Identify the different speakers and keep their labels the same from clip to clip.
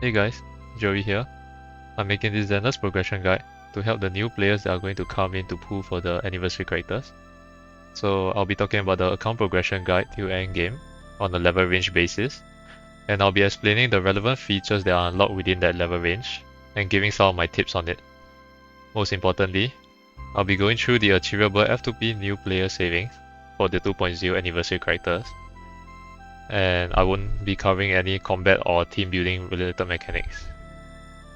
Speaker 1: Hey guys, Joey here. I'm making this Zenless progression guide to help the new players that are going to come in to pull for the anniversary characters. So I'll be talking about the account progression guide till end game on a level range basis, and I'll be explaining the relevant features that are unlocked within that level range and giving some of my tips on it. Most importantly, I'll be going through the Achievable F2P new player savings for the 2.0 anniversary characters, and I won't be covering any combat or team building related mechanics.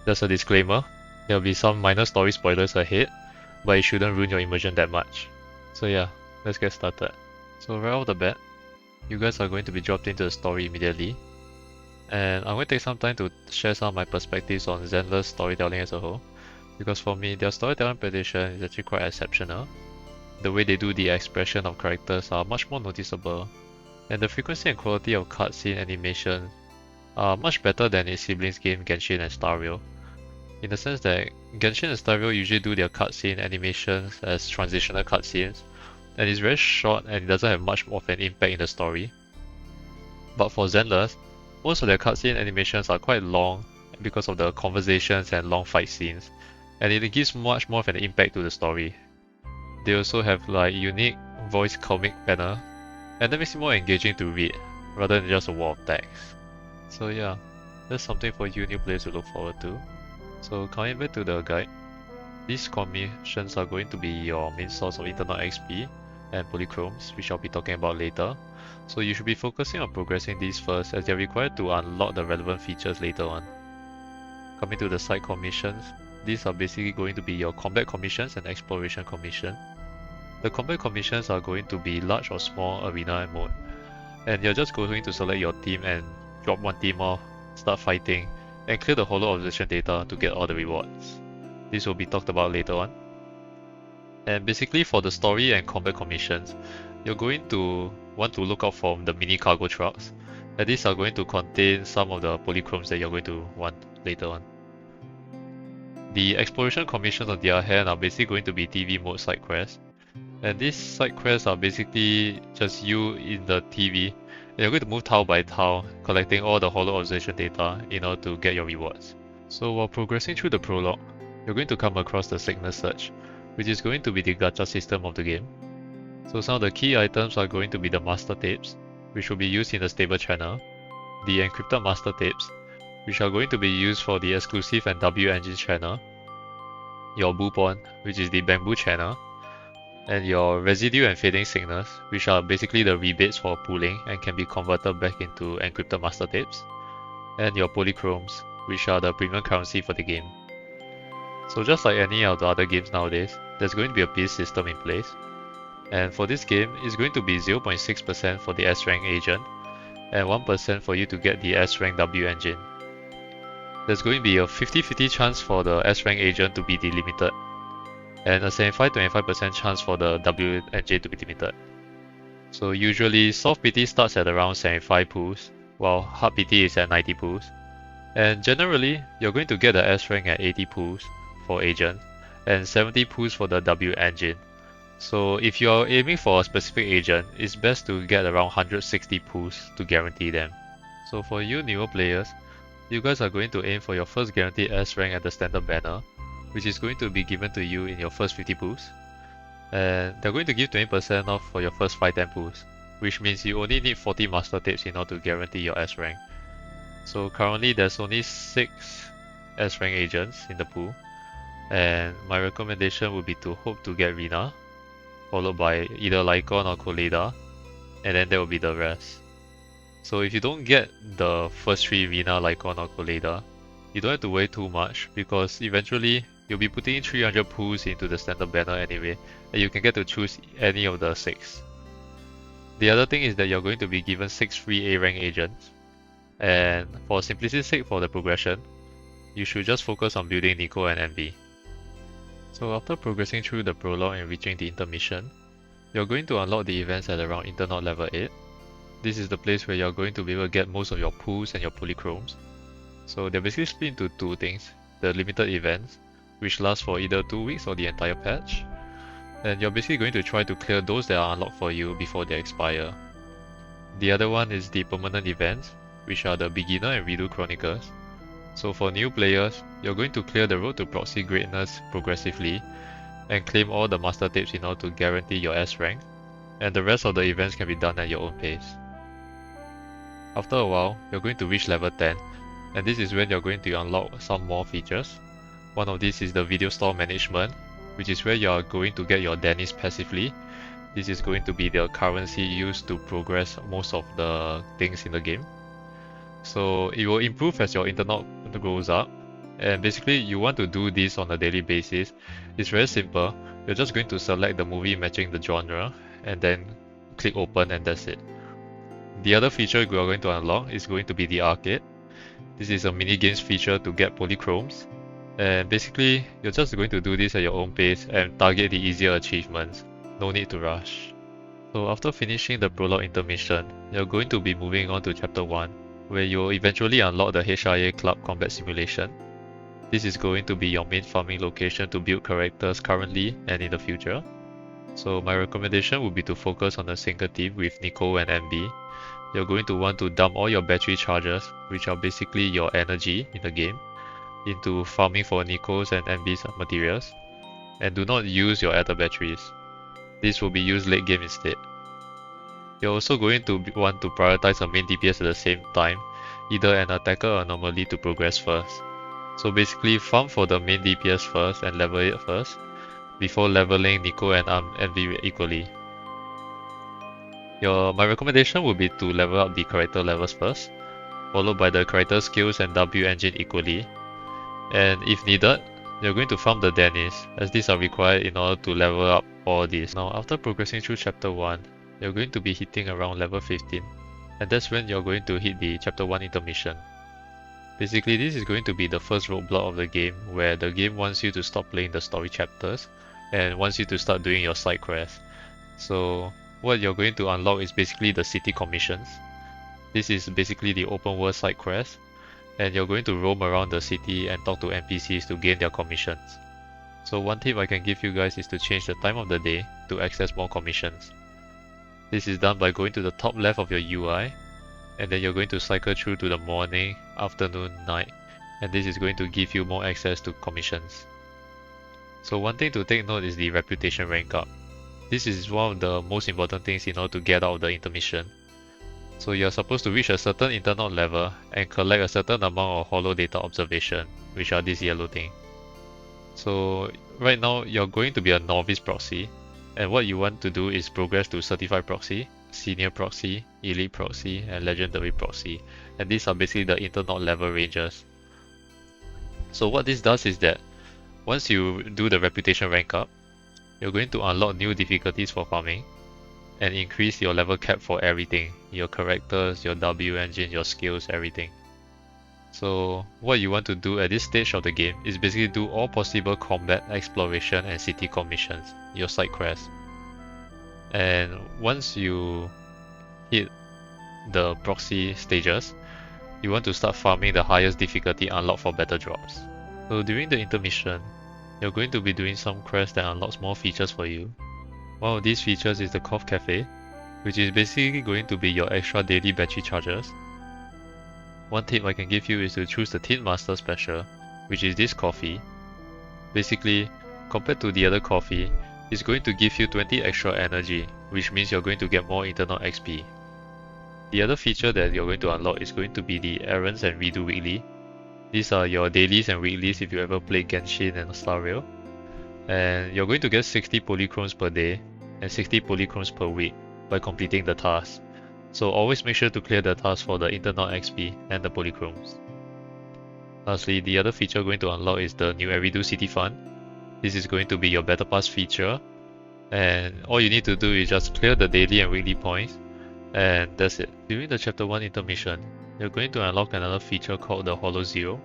Speaker 1: Just a disclaimer, there'll be some minor story spoilers ahead, but it shouldn't ruin your immersion that much. So yeah, let's get started. So right off the bat, you guys are going to be dropped into the story immediately, and I'm going to take some time to share some of my perspectives on Zenless storytelling as a whole, because for me, their storytelling prediction is actually quite exceptional. The way they do the expression of characters are much more noticeable, and the frequency and quality of cutscene animation are much better than its siblings game Genshin and Star Rail. In the sense that Genshin and Star Rail usually do their cutscene animations as transitional cutscenes, and it's very short and it doesn't have much of an impact in the story. But for Zenless, most of their cutscene animations are quite long because of the conversations and long fight scenes, and it gives much more of an impact to the story. They also have like unique voice comic banner, and that makes it more engaging to read, rather than just a wall of text. So yeah, that's something for you new players to look forward to. So coming back to the guide, these commissions are going to be your main source of internal XP and polychromes, which I'll be talking about later. So you should be focusing on progressing these first, as they're required to unlock the relevant features later on. Coming to the side commissions, these are basically going to be your combat commissions and exploration commission. The combat commissions are going to be large or small arena mode, and you're just going to select your team and drop one team off, start fighting, and clear the hollow observation data to get all the rewards. This will be talked about later on. And basically for the story and combat commissions, you're going to want to look out for the mini cargo trucks, and these are going to contain some of the polychromes that you're going to want later on. The exploration commissions on the other hand are basically going to be TV mode side quests, and these side quests are basically just you in the TV, and you're going to move tile by tile, collecting all the hollow observation data in order to get your rewards. So while progressing through the prologue, you're going to come across the Signal Search, which is going to be the gacha system of the game. So some of the key items are going to be the master tapes, which will be used in the stable channel, the encrypted master tapes, which are going to be used for the exclusive and W engine channel, your Bupon, which is the bamboo channel, and your residue and fading signals, which are basically the rebates for pooling and can be converted back into encrypted master tapes, and your polychromes, which are the premium currency for the game. So just like any of the other games nowadays, there's going to be a piece system in place, and for this game, it's going to be 0.6% for the S-rank agent, and 1% for you to get the S-rank W engine. There's going to be a 50-50 chance for the S-rank agent to be delimited, and a 75-25% chance for the W engine to be limited. So usually soft PT starts at around 75 pools, while hard PT is at 90 pools. And generally, you're going to get the S rank at 80 pools for agent, and 70 pools for the W engine. So if you're aiming for a specific agent, it's best to get around 160 pools to guarantee them. So for you newer players, you guys are going to aim for your first guaranteed S rank at the standard banner, which is going to be given to you in your first 50 pools. And they're going to give 20% off for your first 5-10 pools, which means you only need 40 master tapes in order to guarantee your S rank. So currently there's only 6 S rank agents in the pool, and my recommendation would be to hope to get Rina, followed by either Lycon or Koleda, and then there will be the rest. So if you don't get the first 3 Rina, Lycon or Koleda, you don't have to worry too much, because eventually you'll be putting in 300 pools into the standard banner anyway, and you can get to choose any of the 6. The other thing is that you're going to be given 6 free A rank agents, and for simplicity's sake for the progression, you should just focus on building Nico and Envy. So after progressing through the prologue and reaching the intermission, you're going to unlock the events at around Internaut level 8. This is the place where you're going to be able to get most of your pools and your polychromes. So they're basically split into 2 things: the limited events, which last for either 2 weeks or the entire patch, and you're basically going to try to clear those that are unlocked for you before they expire. The other one is the permanent events, which are the Beginner and Redo Chronicles. So for new players, you're going to clear the road to proxy greatness progressively and claim all the master tapes in order to guarantee your S rank, and the rest of the events can be done at your own pace. After a while, you're going to reach level 10, and this is when you're going to unlock some more features. One of these is the video store management, which is where you're going to get your Dennis passively. This is going to be the currency used to progress most of the things in the game. So it will improve as your internet goes up, and basically you want to do this on a daily basis. It's very simple. You're just going to select the movie matching the genre and then click open, and that's it. The other feature you are going to unlock is going to be the arcade. This is a mini games feature to get polychromes, and basically you're just going to do this at your own pace and target the easier achievements. No need to rush. So after finishing the prologue intermission, you're going to be moving on to chapter 1, where you'll eventually unlock the HIA Club Combat Simulation. This is going to be your main farming location to build characters currently and in the future. So my recommendation would be to focus on a single team with Nico and MB. You're going to want to dump all your battery charges, which are basically your energy in the game, into farming for Nico's and MB's materials, and do not use your other batteries. This will be used late game instead. You're also going to want to prioritize a main DPS at the same time, either an attacker or anomaly to progress first. So basically farm for the main DPS first and level it first, before leveling Nico and MB equally. My recommendation would be to level up the character levels first, followed by the character skills and W engine equally. And if needed, you're going to farm the Dennis, as these are required in order to level up all these. Now after progressing through chapter 1, you're going to be hitting around level 15, and that's when you're going to hit the chapter 1 intermission. Basically this is going to be the first roadblock of the game, where the game wants you to stop playing the story chapters and wants you to start doing your side quests. So what you're going to unlock is basically the city commissions. This is basically the open world side quest, and you're going to roam around the city and talk to NPCs to gain their commissions. So one tip I can give you guys is to change the time of the day to access more commissions. This is done by going to the top left of your UI, and then you're going to cycle through to the morning, afternoon, night, and this is going to give you more access to commissions. So one thing to take note is the reputation rank up. This is one of the most important things in order to get out of the intermission. So you're supposed to reach a certain internal level and collect a certain amount of hollow data observation, which are this yellow thing. So right now you're going to be a novice proxy, and what you want to do is progress to certified proxy, senior proxy, elite proxy, and legendary proxy, and these are basically the internal level ranges. So what this does is that once you do the reputation rank up, you're going to unlock new difficulties for farming and increase your level cap for everything, your characters, your W engine, your skills, everything. So what you want to do at this stage of the game is basically do all possible combat, exploration, and city commissions, your side quests. And once you hit the proxy stages, you want to start farming the highest difficulty unlocked for better drops. So during the intermission, you're going to be doing some quests that unlocks more features for you. One of these features is the Cough Cafe, which is basically going to be your extra daily battery charges. One tip I can give you is to choose the Tin Master Special, which is this coffee. Basically, compared to the other coffee, it's going to give you 20 extra energy, which means you're going to get more internal XP. The other feature that you're going to unlock is going to be the Errands and Redo Weekly. These are your dailies and weeklies if you ever played Genshin and Star Rail. And you're going to get 60 polychromes per day and 60 polychromes per week by completing the task. So always make sure to clear the task for the internal XP and the polychromes. Lastly, the other feature going to unlock is the new Eridu City Fund. This is going to be your Battle Pass feature, and all you need to do is just clear the daily and weekly points, and that's it. During the chapter 1 intermission, you're going to unlock another feature called the Hollow Zero.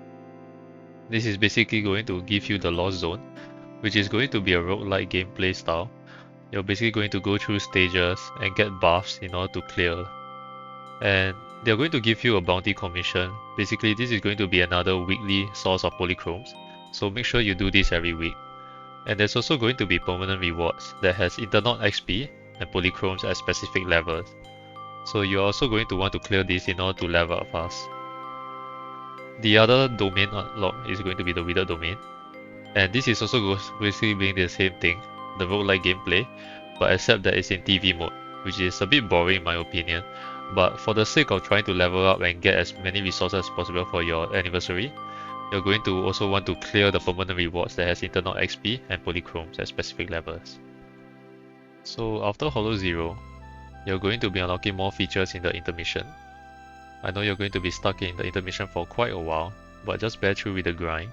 Speaker 1: This is basically going to give you the Lost Zone, which is going to be a roguelike gameplay style. You're basically going to go through stages and get buffs in order to clear. And they're going to give you a bounty commission. Basically, this is going to be another weekly source of polychromes, so make sure you do this every week. And there's also going to be permanent rewards that has internal XP and polychromes at specific levels. So you're also going to want to clear this in order to level up fast. The other domain unlock is going to be the Wither domain, and this is also basically being the same thing, the roguelike gameplay, but except that it's in TV mode, which is a bit boring in my opinion. But for the sake of trying to level up and get as many resources as possible for your anniversary, you're going to also want to clear the permanent rewards that has internal XP and polychromes at specific levels. So after Hollow Zero, you're going to be unlocking more features in the intermission. I know you're going to be stuck in the intermission for quite a while, but just bear through with the grind.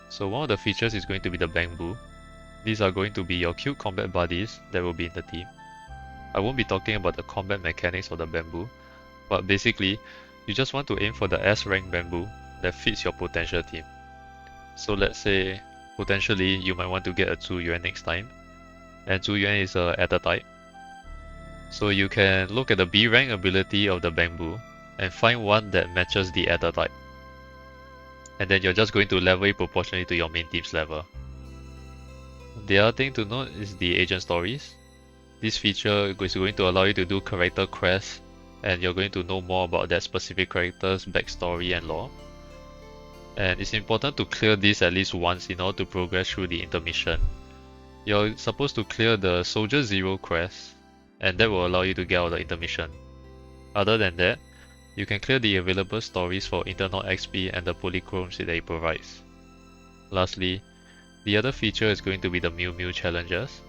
Speaker 1: So one of the features is going to be the bamboo. These are going to be your cute combat buddies that will be in the team. I won't be talking about the combat mechanics of the bamboo, but basically, you just want to aim for the S rank bamboo that fits your potential team. So let's say, potentially you might want to get a Zhu Yuan next time, and Zhu Yuan is a Ether type. So you can look at the B rank ability of the bamboo and find one that matches the Ether type. And then you're just going to level it proportionally to your main team's level. The other thing to note is the agent stories. This feature is going to allow you to do character quests, and you're going to know more about that specific character's backstory and lore. And it's important to clear this at least once in order to progress through the intermission. You're supposed to clear the Soldier Zero quest, and that will allow you to get out of the intermission. Other than that, you can clear the available stories for internal XP and the polychromes that it provides. Lastly, the other feature is going to be the Mew Mew challenges.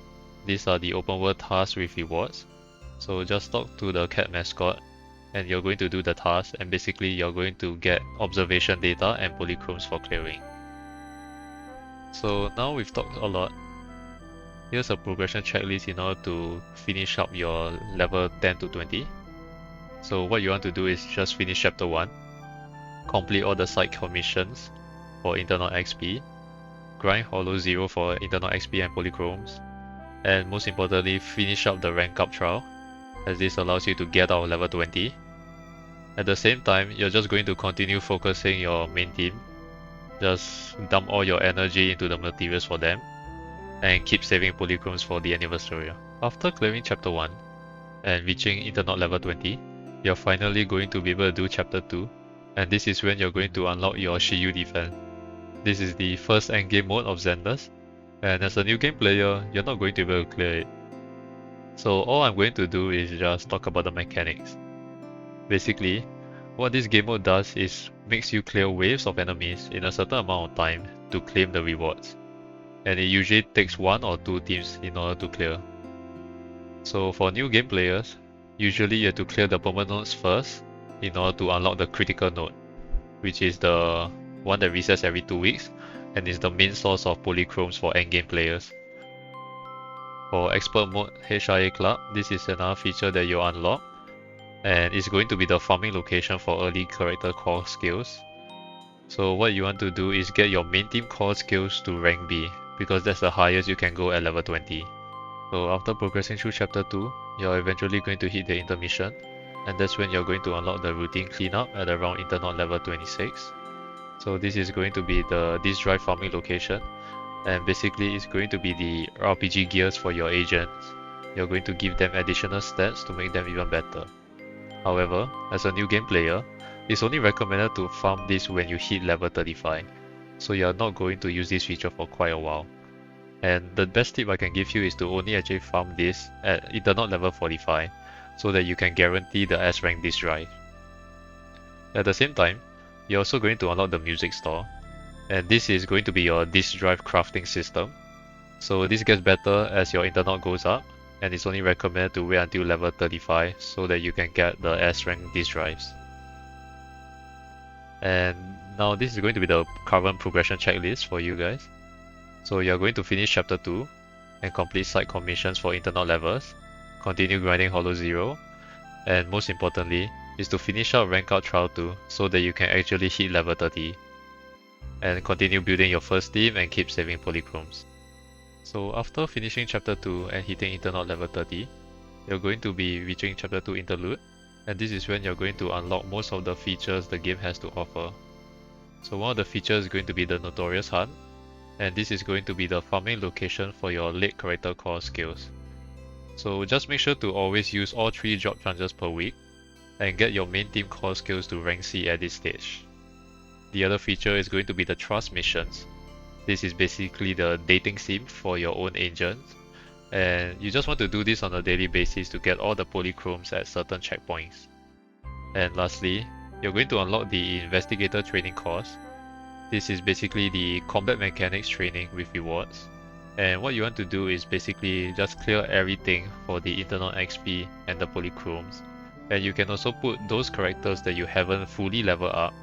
Speaker 1: These are the open world tasks with rewards. So just talk to the cat mascot and you're going to do the task, and basically you're going to get observation data and polychromes for clearing. So now we've talked a lot. Here's a progression checklist in order to finish up your level 10 to 20. So what you want to do is just finish chapter 1, complete all the side commissions for internal XP, grind Hollow Zero for internal XP and polychromes, and most importantly finish up the rank up trial, as this allows you to get out of level 20. At the same time, you're just going to continue focusing your main team, just dump all your energy into the materials for them, and keep saving polychromes for the anniversary. After clearing chapter 1 and reaching internal level 20, you're finally going to be able to do chapter 2, and this is when you're going to unlock your Shiyu defense. This is the first endgame mode of Zenless, and as a new game player, you're not going to be able to clear it. So all I'm going to do is just talk about the mechanics. Basically, what this game mode does is makes you clear waves of enemies in a certain amount of time to claim the rewards, and it usually takes 1 or 2 teams in order to clear. So for new game players, usually you have to clear the permanent nodes first in order to unlock the critical node, which is the one that resets every 2 weeks and is the main source of polychromes for endgame players. For expert mode HIA Club, this is another feature that you unlock, and it's going to be the farming location for early character core skills. So what you want to do is get your main team core skills to rank B, because that's the highest you can go at level 20. So after progressing through chapter 2, you're eventually going to hit the intermission, and that's when you're going to unlock the routine cleanup at around internal level 26. So this is going to be the disk drive farming location, and basically it's going to be the RPG gears for your agents. You're going to give them additional stats to make them even better. However, as a new game player, it's only recommended to farm this when you hit level 35, so you're not going to use this feature for quite a while. And the best tip I can give you is to only actually farm this at internal level 45, so that you can guarantee the S rank disk drive. At the same time, you're also going to unlock the music store, and this is going to be your disk drive crafting system. So this gets better as your internal goes up, and it's only recommended to wait until level 35 so that you can get the S rank disk drives. And now this is going to be the current progression checklist for you guys. So you're going to finish chapter 2 and complete side commissions for internal levels, continue grinding Hollow Zero, and most importantly is to finish out rank out trial 2 so that you can actually hit level 30, and continue building your first team and keep saving polychromes. So after finishing chapter 2 and hitting internal level 30, you're going to be reaching chapter 2 interlude, and this is when you're going to unlock most of the features the game has to offer. So one of the features is going to be the Notorious Hunt, and this is going to be the farming location for your late character core skills. So just make sure to always use all 3 job chances per week, and get your main team core skills to rank C at this stage. the other feature is going to be the trust missions. This is basically the dating sim for your own agents, and you just want to do this on a daily basis to get all the polychromes at certain checkpoints. And lastly, you're going to unlock the investigator training course. This is basically the combat mechanics training with rewards. And what you want to do is basically just clear everything for the internal XP and the polychromes. And you can also put those characters that you haven't fully leveled up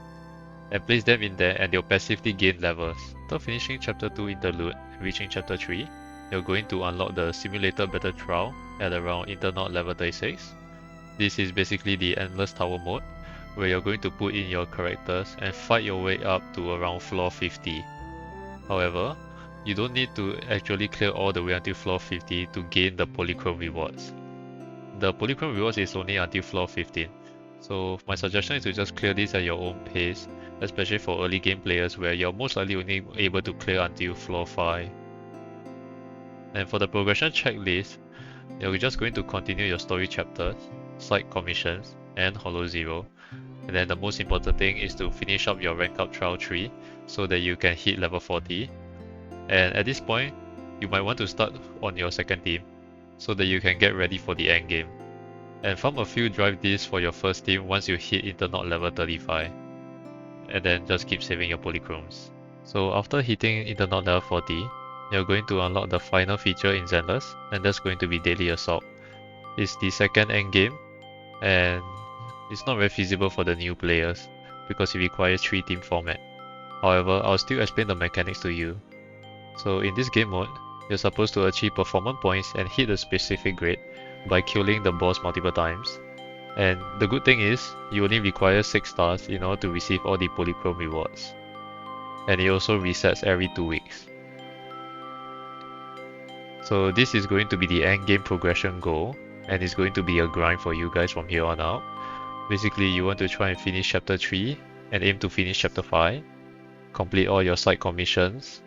Speaker 1: and place them in there, and they'll passively gain levels. After finishing chapter 2 interlude and reaching chapter 3, you're going to unlock the simulator battle trial at around internal level 36. This is basically the endless tower mode, where you're going to put in your characters and fight your way up to around floor 50. However, you don't need to actually clear all the way until floor 50 to gain the polychrome rewards. The polychrome rewards is only until floor 15, so my suggestion is to just clear this at your own pace, especially for early game players where you're most likely only able to clear until floor 5. And for the progression checklist, you're just going to continue your story chapters, side commissions, and Hollow Zero. And then the most important thing is to finish up your rank up trial 3 so that you can hit level 40. And at this point, you might want to start on your second team so that you can get ready for the end game. And farm a few drive discs for your first team once you hit Internaut level 35. And then just keep saving your polychromes. So after hitting Internaut level 40, you're going to unlock the final feature in Zenless, and that's going to be Daily Assault. It's the second end game, and it's not very feasible for the new players because it requires 3 team format. However, I'll still explain the mechanics to you. So in this game mode, you're supposed to achieve performance points and hit a specific grade by killing the boss multiple times. And the good thing is, you only require 6 stars in order to receive all the polychrome rewards. And it also resets every 2 weeks. So this is going to be the end game progression goal, and it's going to be a grind for you guys from here on out. Basically, you want to try and finish chapter 3 and aim to finish chapter 5, complete all your side commissions,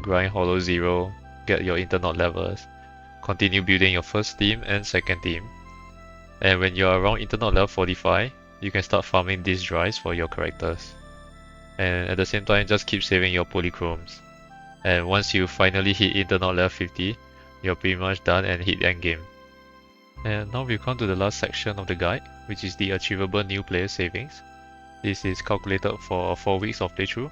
Speaker 1: grind Hollow Zero, get your internal levels, continue building your first team and second team. And when you're around internal level 45, you can start farming these drives for your characters. And at the same time, just keep saving your polychromes. And once you finally hit internal level 50, you're pretty much done and hit endgame. And now we've come to the last section of the guide, which is the achievable new player savings. This is calculated for 4 weeks of playthrough,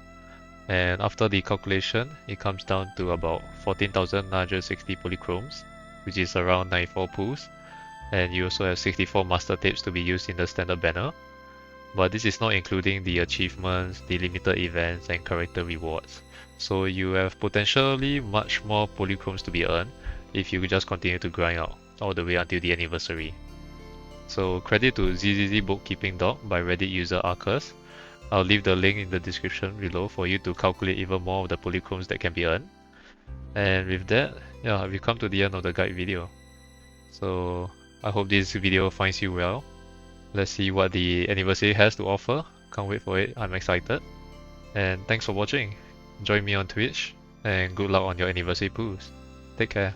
Speaker 1: and after the calculation, it comes down to about 14,960 polychromes, which is around 94 pools, and you also have 64 master tapes to be used in the standard banner. But this is not including the achievements, the limited events, and character rewards. So you have potentially much more polychromes to be earned if you just continue to grind out all the way until the anniversary. So credit to ZZZ Bookkeeping Doc by Reddit user Arcus. I'll leave the link in the description below for you to calculate even more of the polychromes that can be earned. And with that, yeah, we've come to the end of the guide video. So I hope this video finds you well. Let's see what the anniversary has to offer. Can't wait for it, I'm excited. And thanks for watching. Join me on Twitch, and good luck on your anniversary pools. Take care.